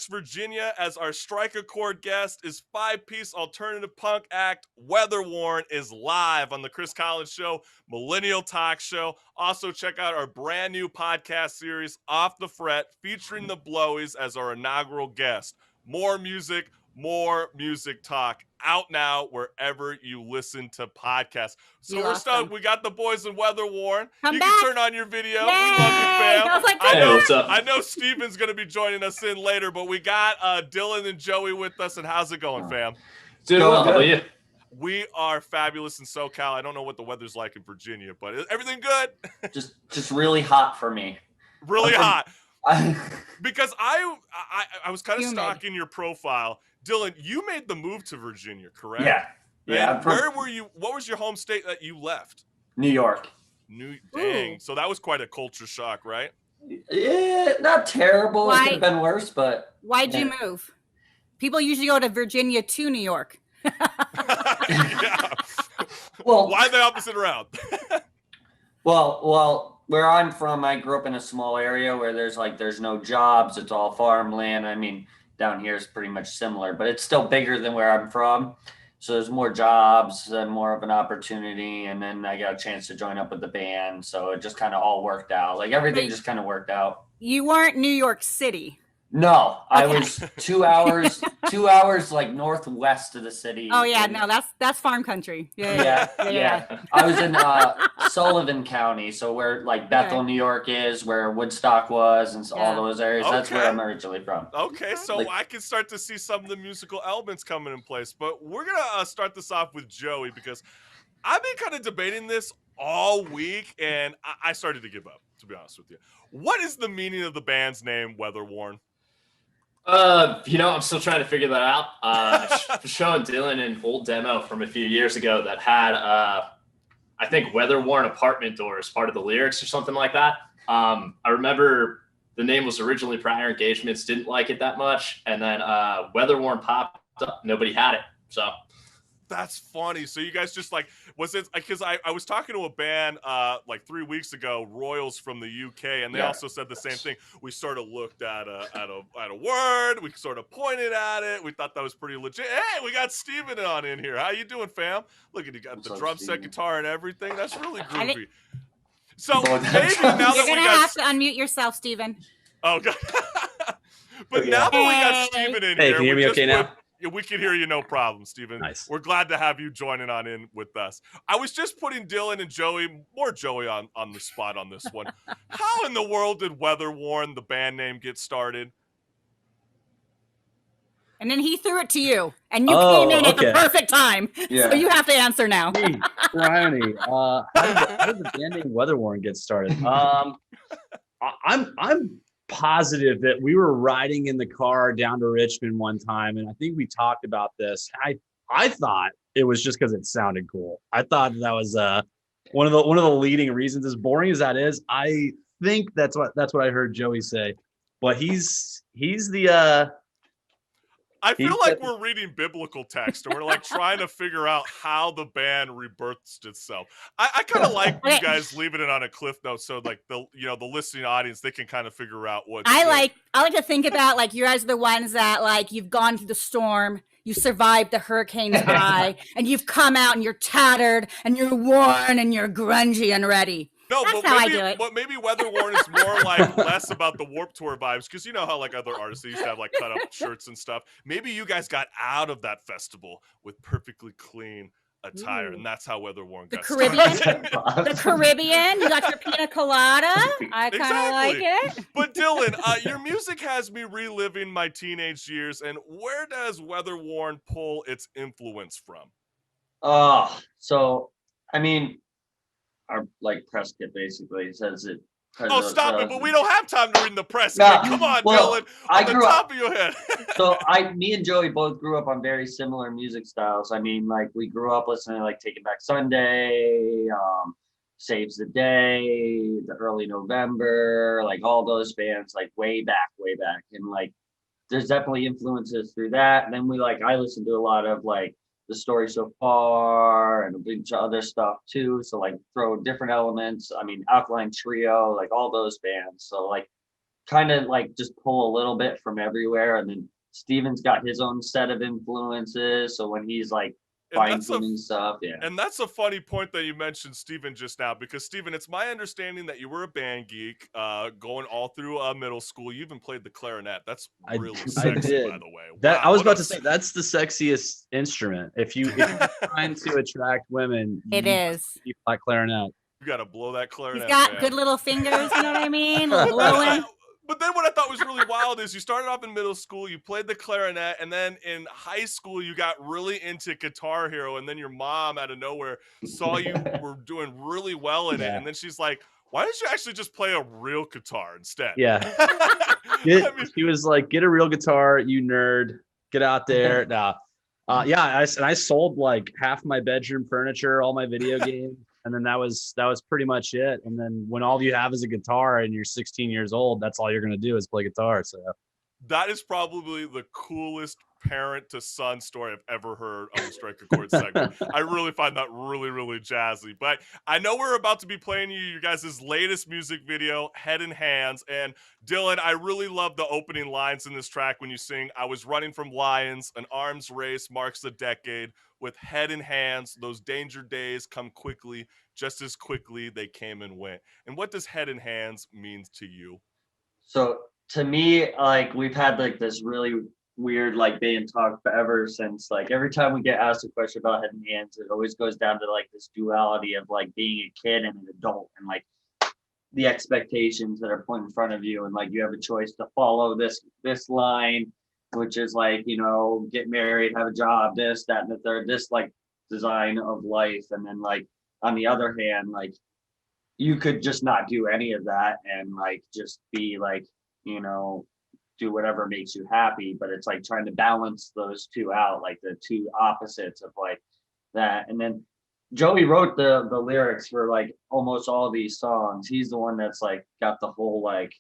Jetpacks, Virginia, as our strike chord guest is five-piece alternative punk act Weatherworn is live on the Chris Collins Show, Millennial Talk Show. Also, check out our brand new podcast series, Off the Fret, featuring the Blowies as our inaugural guest. More music talk, out now wherever you listen to podcasts. So we're stoked. We got the boys in Weatherworn. You can turn on your video. Yay! We love you, fam. I was like, what's up? I know Steven's going to be joining us in later, but we got Dylan and Joey with us. And how's it going, fam? Doing well. How about you? We are fabulous in SoCal. I don't know what the weather's like in Virginia, but everything good? just really hot for me. Really hot. Because I was kind of stalking your profile. Dylan, you made the move to Virginia, correct? Yeah. Where were you? What was your home state that you left? New York. Dang. So that was quite a culture shock, right? Yeah, not terrible. It could have been worse, but... Why'd you move? People usually go to Virginia to New York. Yeah. Well, why the opposite around? Well, where I'm from, I grew up in a small area where there's no jobs. It's all farmland. I mean, down here is pretty much similar, but it's still bigger than where I'm from. So there's more jobs and more of an opportunity. And then I got a chance to join up with the band. So it just kind of all worked out. Like everything just kind of worked out. You weren't New York City. No, I was 2 hours like northwest of the city. Oh yeah, no, that's farm country. Yeah. I was in Sullivan County, so where like Bethel, New York is, where Woodstock was, and all those areas. Okay. That's where I'm originally from. Okay, so I can start to see some of the musical elements coming in place. But we're gonna start this off with Joey because I've been kind of debating this all week, and I started to give up, to be honest with you. What is the meaning of the band's name, Weatherworn? I'm still trying to figure that out. Showing Dylan an old demo from a few years ago that had, I think, weather-worn apartment door as part of the lyrics or something like that. I remember the name was originally Prior Engagements, didn't like it that much, and then weather-worn popped up. Nobody had it, so. That's funny. So you guys just like, was it because I was talking to a band like 3 weeks ago, Royals from the UK, and they also said the same thing. We sort of looked at a word, we sort of pointed at it. We thought that was pretty legit. Hey, we got Steven on in here. How you doing, fam? Look at you got the drum set, guitar, and everything. That's really groovy. So maybe now you're gonna have to unmute yourself, Steven. Oh god. But now that we got Steven in here, can you hear me okay now? We can hear you, no problem, Steven. Nice. We're glad to have you joining on in with us. I was just putting Dylan and Joey, more Joey on the spot on this one. How in the world did Weatherworn, the band name, get started? And then he threw it to you, and you came in at the perfect time. Yeah. So you have to answer now. Hey, Bryony, how did the band name Weatherworn get started? I'm positive that we were riding in the car down to Richmond one time, and I think we talked about this. I thought it was just because it sounded cool. I thought that was one of the leading reasons. As boring as that is, I think that's what I heard Joey say. But he's the I feel like we're reading biblical text and we're like trying to figure out how the band rebirthed itself. I kind of like you guys leaving it on a cliff note so like the listening audience, they can kind of figure out what I like to think about, like, you guys are the ones that, like, you've gone through the storm, you survived the hurricane's eye, and you've come out and you're tattered and you're worn and you're grungy and ready. No, that's how I do it. But maybe Weatherworn is more like less about the Warped Tour vibes, because you know how like other artists, they used to have like cut up shirts and stuff. Maybe you guys got out of that festival with perfectly clean attire, and that's how Weatherworn got started. The Caribbean, you got your pina colada. I kind of like it. But Dylan, your music has me reliving my teenage years, and where does Weatherworn pull its influence from? So I mean, our like press kit basically says it. Oh, stop it! But we don't have time to read the press kit. Come on, Dylan. On the top of your head. So me and Joey both grew up on very similar music styles. I mean, like we grew up listening to like Taking Back Sunday, Saves the Day, the Early November, like all those bands, like way back, and like there's definitely influences through that. And then I listened to a lot of like The Story So Far and a bunch of other stuff too. So like throw different elements. I mean, Alkaline Trio, like all those bands. So like kind of like just pull a little bit from everywhere. And then Steven's got his own set of influences. So when he's like fine tuning stuff, yeah. And that's a funny point that you mentioned Steven just now, because Steven, it's my understanding that you were a band geek going all through middle school. You even played the clarinet. That's really sexy, by the way. That, wow, I was about to say, that's the sexiest instrument. If you're trying to attract women, it is. You play clarinet. You got to blow that clarinet. He's got good little fingers, you know what I mean? Blowing. But then what I thought was really wild is you started off in middle school, you played the clarinet, and then in high school you got really into Guitar Hero, and then your mom out of nowhere saw you were doing really well in it, and then she's like, why don't you actually just play a real guitar instead? Yeah. She was like, get a real guitar, you nerd. Get out there. I sold like half my bedroom furniture, all my video games. And then that was pretty much it. And then when all you have is a guitar and you're 16 years old, that's all you're going to do is play guitar. So that is probably the coolest parent to son story I've ever heard on the Strike a Chord segment. I really find that really, really jazzy. But I know we're about to be playing you guys' latest music video, Head in Hands. And Dylan, I really love the opening lines in this track when you sing, I was running from lions, an arms race marks the decade. With head in hands, those danger days come quickly, just as quickly they came and went. And what does head in hands mean to you? So to me, like we've had like this really weird like band talk ever since, like every time we get asked a question about head in hands, it always goes down to like this duality of like being a kid and an adult, and like the expectations that are put in front of you, and like you have a choice to follow this line, which is like, you know, get married, have a job, this, that, and the third, this like design of life. And then like, on the other hand, like you could just not do any of that and like, just be like, you know, do whatever makes you happy. But it's like trying to balance those two out, like the two opposites of like that. And then Joey wrote the lyrics for like almost all these songs. He's the one that's like got the whole like,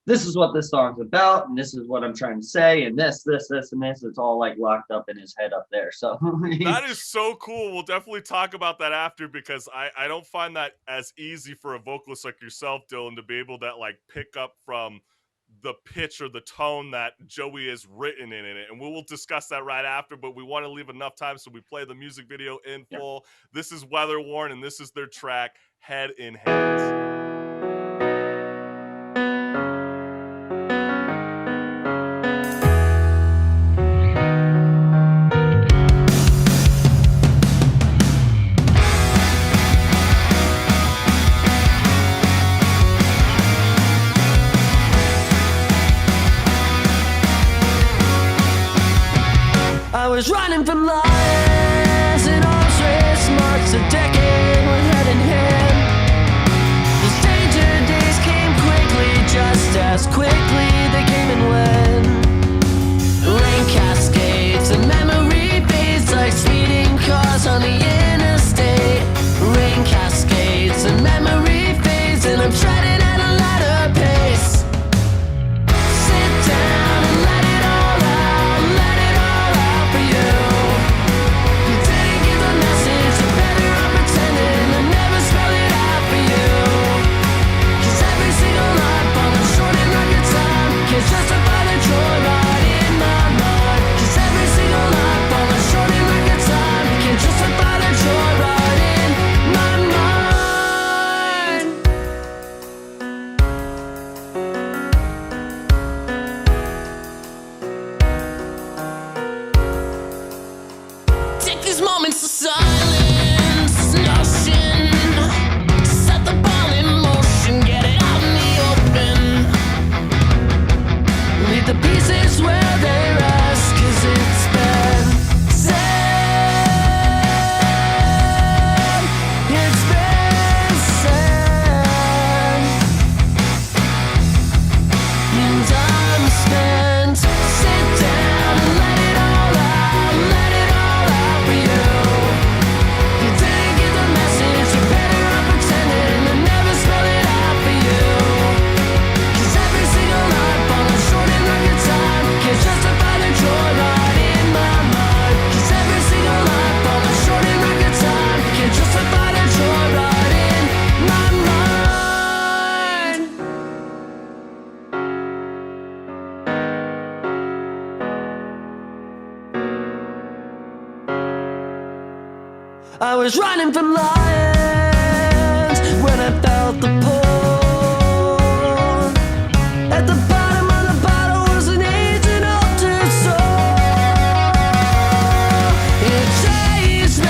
this is what this song's about, and this is what I'm trying to say, and this, and this. It's all like locked up in his head up there. So that is so cool. We'll definitely talk about that after, because I don't find that as easy for a vocalist like yourself, Dylan, to be able to like pick up from the pitch or the tone that Joey has written in it. And we will discuss that right after, but we want to leave enough time so we play the music video in full. This is Weatherworn, and this is their track, Head in Hands. I was running from lions, and arms race marks a decade with head in hand. Those danger days came quickly, just as quickly they came and went. Rain cascades and memory fades like speeding cars on the interstate. Rain cascades and memory fades, and I'm treading at a lighter pace. Sit down and let it all out, let it all out for you. You didn't get the message, you're better off pretending I never spelled it out for you. 'Cause every single night falling short in record time can't justify the joyride in my mind. 'Cause every single night falling short in record time can't justify the joyride in my mind. Take these moments of silence, notion, set the ball in motion, get it out in the open. Leave the pieces where they rest, 'cause it's been said. It's been said. And I'm spent. Sit down and let it all out, let it all out for you. I was running from lions when I felt the pull. At the bottom of the bottle was an aged altered soul. It chased me.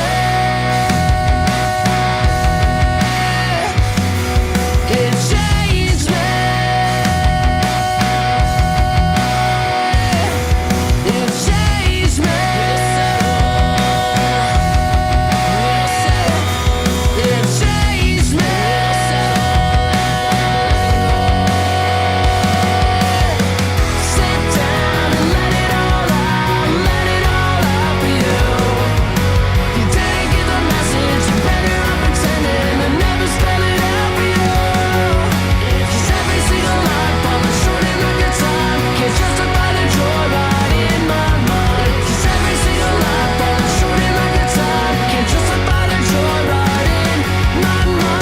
It changed me. It changed me. It changed me. Sit down and let it all out for you. You didn't get the message, you better not pretending and never spell it out for you. 'Cause every single line falling short in the guitar can't justify the joyride in my mind. 'Cause every single line falling short in the guitar can't justify the joyride in my mind.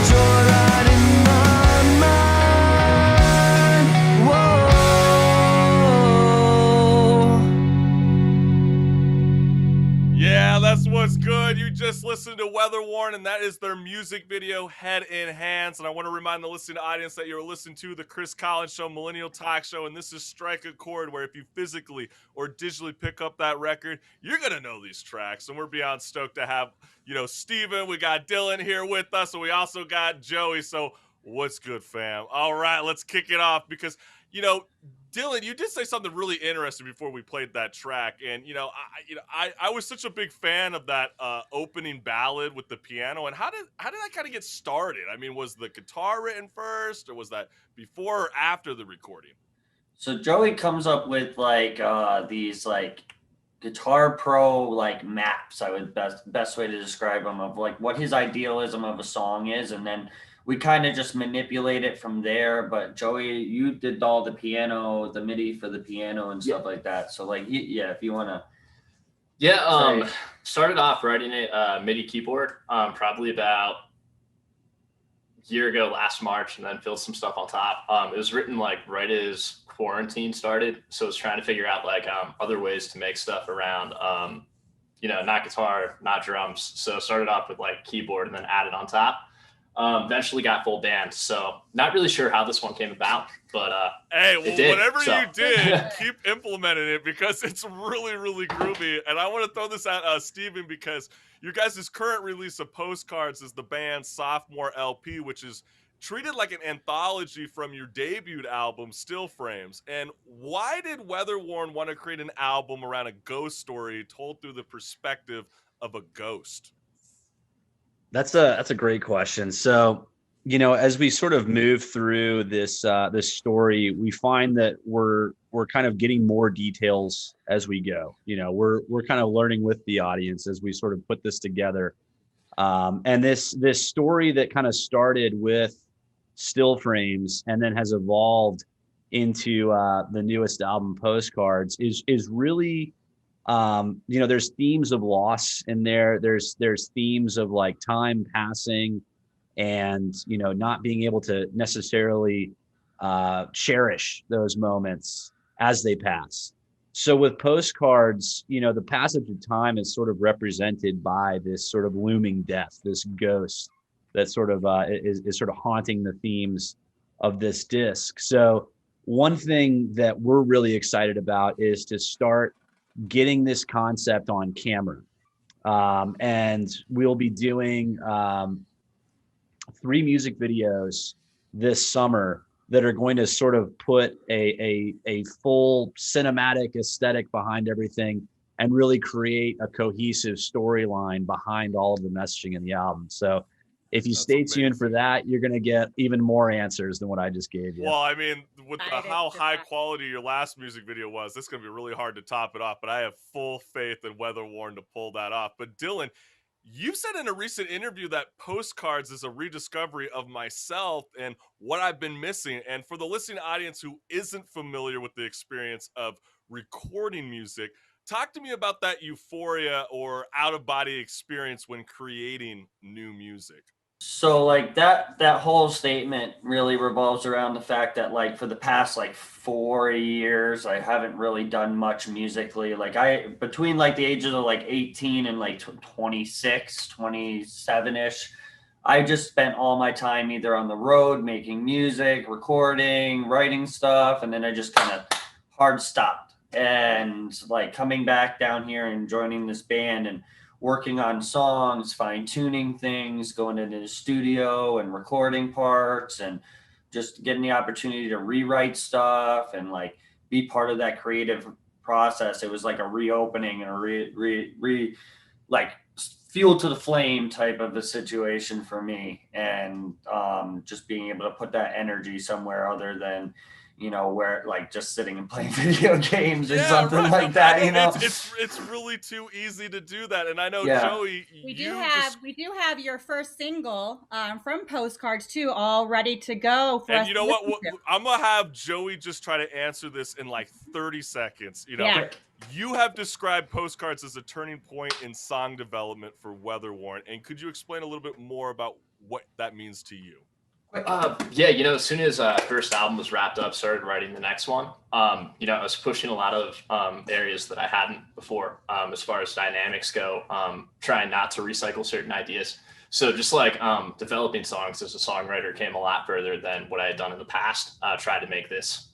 Joyride in my mind. Whoa. Yeah, that's what's good. You just listened to Weatherworn, and that is their music video, Head in Hands. And I want to remind the listening audience that you're listening to the Chris Collins Show, Millennial Talk Show, and this is Strike a Chord, where if you physically or digitally pick up that record, you're going to know these tracks. And we're beyond stoked to have, Steven, we got Dylan here with us, and we also got Joey. So what's good, fam? All right, let's kick it off because, Dylan, you did say something really interesting before we played that track, and I was such a big fan of that opening ballad with the piano. And how did that kind of get started? I mean, was the guitar written first, or was that before or after the recording? So Joey comes up with these Guitar Pro maps. I would best way to describe them, of what his idealism of a song is, and then we kind of just manipulate it from there. But Joey, you did all the piano, the MIDI for the piano and stuff like that. So if you want to. Yeah, started off writing it MIDI keyboard probably about a year ago, last March, and then filled some stuff on top. It was written right as quarantine started, so I was trying to figure out other ways to make stuff around not guitar, not drums. So started off with keyboard and then added on top. Eventually got full band, so not really sure how this one came about, but whatever you did, keep implementing it because it's really, really groovy. And I want to throw this at Steven, because your guys' current release of Postcards is the band's Sophomore LP, which is treated like an anthology from your debut album, Still Frames. And why did Weatherworn want to create an album around a ghost story told through the perspective of a ghost? That's a great question. So, as we sort of move through this story, we find that we're kind of getting more details as we go. We're kind of learning with the audience as we sort of put this together. And this story that kind of started with Still Frames and then has evolved into the newest album, Postcards, is really there's themes of loss in there. There's themes of time passing and, not being able to necessarily cherish those moments as they pass. So with Postcards, the passage of time is sort of represented by this sort of looming death, this ghost that sort of is sort of haunting the themes of this disc. So one thing that we're really excited about is to start getting this concept on camera. And we'll be doing 3 music videos this summer that are going to sort of put a full cinematic aesthetic behind everything and really create a cohesive storyline behind all of the messaging in the album. So if you stay tuned for that, you're going to get even more answers than what I just gave you. Well, I mean, with how high quality your last music video was, this is going to be really hard to top it off, but I have full faith in Weatherworn to pull that off. But Dylan, you've said in a recent interview that Postcards is a rediscovery of myself and what I've been missing. And for the listening audience who isn't familiar with the experience of recording music, talk to me about that euphoria or out-of-body experience when creating new music. So like that whole statement really revolves around the fact that like for the past like 4 years I haven't really done much musically. Like I between like the ages of like 18 and like 26, 27ish, I just spent all my time either on the road making music, recording, writing stuff, and then I just kind of hard stopped. And like coming back down here and joining this band and working on songs, fine tuning things, going into the studio and recording parts, and just getting the opportunity to rewrite stuff and like be part of that creative process. It was like a reopening and a like fuel to the flame type of a situation for me. And just being able to put that energy somewhere other than, where like just sitting and playing video games or something right. like that, It's really too easy to do that. And I know, Yeah. Joey, We do have your first single from Postcards too, all ready to go for us. And you know what? I'm gonna have Joey just try to answer this in like 30 seconds. Yeah. You have described Postcards as a turning point in song development for Weatherworn, and could you explain a little bit more about what that means to you? Yeah, as soon as first album was wrapped up, started writing the next one. I was pushing a lot of areas that I hadn't before, as far as dynamics go, trying not to recycle certain ideas. So just like developing songs as a songwriter came a lot further than what I had done in the past. Tried to make this,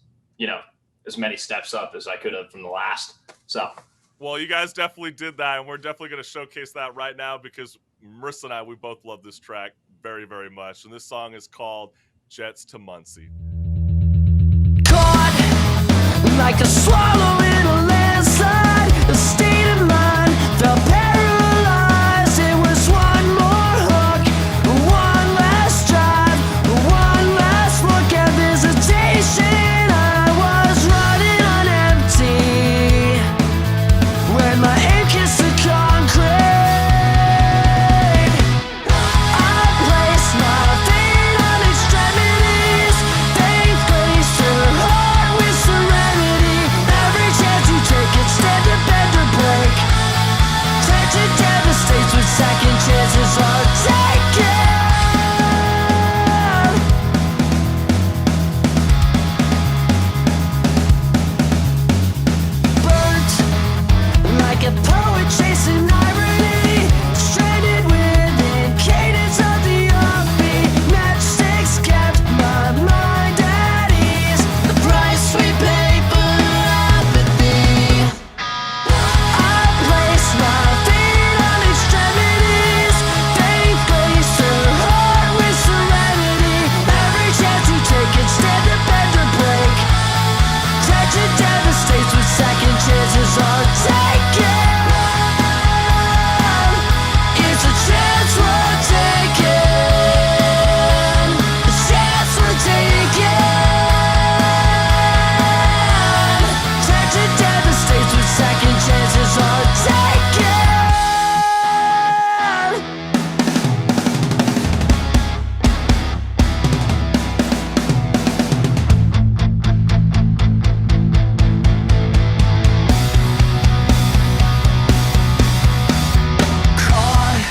as many steps up as I could have from the last. So. Well, you guys definitely did that, and we're definitely going to showcase that right now because Marissa and I, we both love this track very, very much. And this song is called Jets to Muncie. Caught like a swallow in a landslide, a state of mind felt paralyzed. It was one more hook, one last drive, one last look at visitation. I was running on empty when my aim kissed the concrete. Second chances are taken. Burnt like a poet chasing irony, stranded within cadence of the offbeat. Matchsticks kept my mind at ease. The price we pay for apathy. I place my feet on extremities. Faith placed her heart with serenity. Every chance you take, instead to bend or break. Tragic devastates with second chances are taken. It's a chance we're taking. A chance we're taking. Tragic devastates with second chances are taken. Caught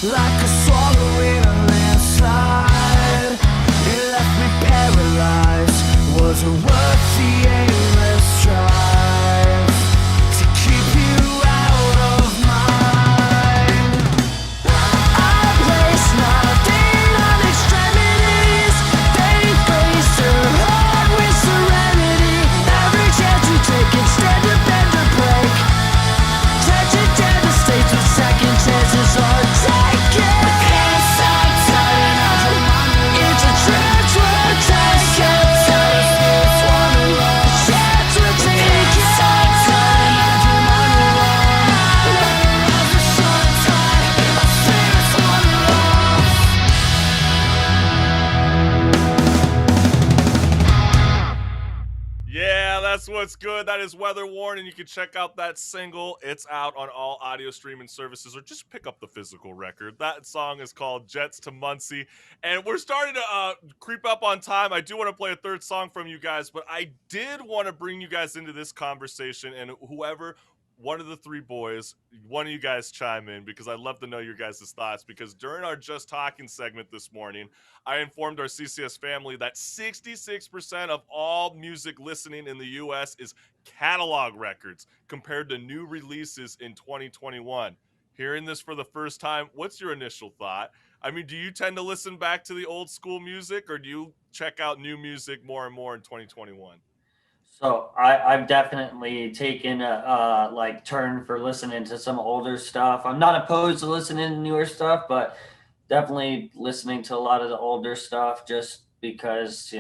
like a swallow in a landslide. It left me paralyzed. Was it worth the aimless drive to keep you out of mind? I place my feet on extremities. Faith placed her heart with serenity. Every chance you take, instead to bend or break. Tragic devastates with second chances are taken. It's a chance we're taking. Chance we're Yeah, that's what's good. That is Weatherworn, and you can check out that single. It's out on all audio streaming services, or just pick up the physical record. That song is called Jets to Muncie, and we're starting to creep up on time. I do want to play a third song from you guys, but I did want to bring you guys into this conversation, and whoever one of the three boys, one of you guys chime in because I'd love to know your guys' thoughts. Because during our Just Talking segment this morning, I informed our CCS family that 66% of all music listening in the U.S. is catalog records compared to new releases in 2021. Hearing this for the first time, what's your initial thought? I mean, do you tend to listen back to the old school music, or do you check out new music more and more in 2021? So I've definitely taken a like turn for listening to some older stuff. I'm not opposed to listening to newer stuff, but definitely listening to a lot of the older stuff just because,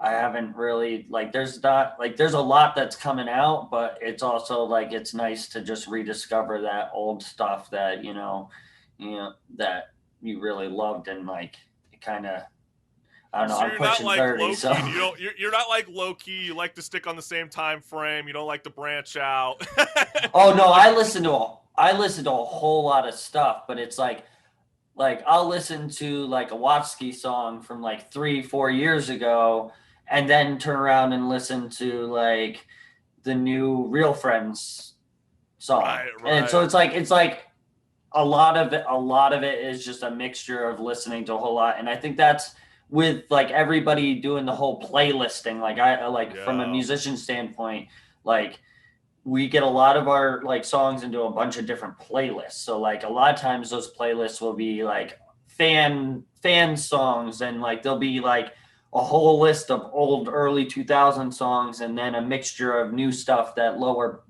I haven't really there's not there's a lot that's coming out, but it's also it's nice to just rediscover that old stuff that that you really loved, and it kind of, I don't know. So I'm you're not pushing like 30, low so key. You're not like low key. You like to stick on the same time frame. You don't like to branch out. oh no, I listen to a whole lot of stuff, but it's like I'll listen to a Watsky song from 3-4 years ago, and then turn around and listen to the new Real Friends song. Right. And so it's a lot of it is just a mixture of listening to a whole lot. And I think that's with everybody doing the whole playlisting. From a musician standpoint, we get a lot of our songs into a bunch of different playlists. So a lot of times those playlists will be fan songs, and there'll be a whole list of old early 2000 songs, and then a mixture of new stuff that lower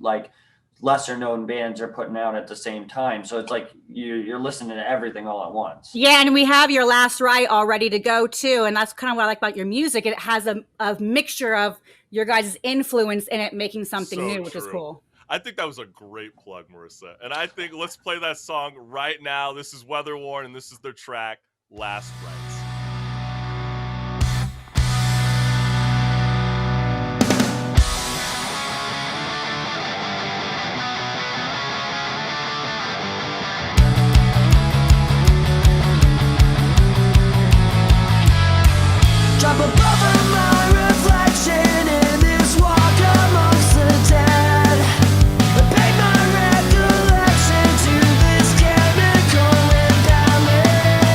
lesser known bands are putting out at the same time. So it's you're listening to everything all at once. Yeah, and we have your last right all ready to go too, and that's kind of what I like about your music. It has a mixture of your guys' influence in it, making something new, which is cool. I think that was a great plug, Marissa. And I think let's play that song right now. This is Weatherworn, and this is their track, Last Rites. Drop above my reflection in this walk amongst the dead. I paint my recollection to this chemical imbalance.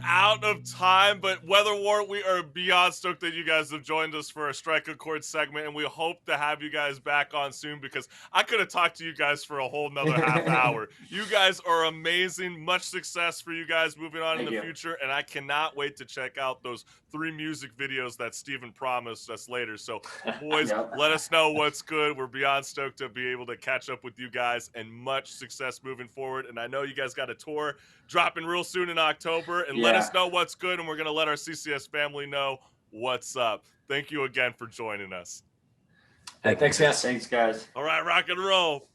out of time, but Weatherworn, we are beyond stoked that you guys have joined us for a Strike a Chord segment, and we hope to have you guys back on soon because I could have talked to you guys for a whole nother half hour. You guys are amazing. Much success for you guys moving on in the future, and I cannot wait to check out those 3 music videos that Steven promised us later. So, boys, let us know what's good. We're beyond stoked to be able to catch up with you guys, and much success moving forward. And I know you guys got a tour dropping real soon in October, and let us know what's good, and we're going to let our CCS family know what's up. Thank you again for joining us. Hey, thanks, guys. Thanks, guys. All right, rock and roll.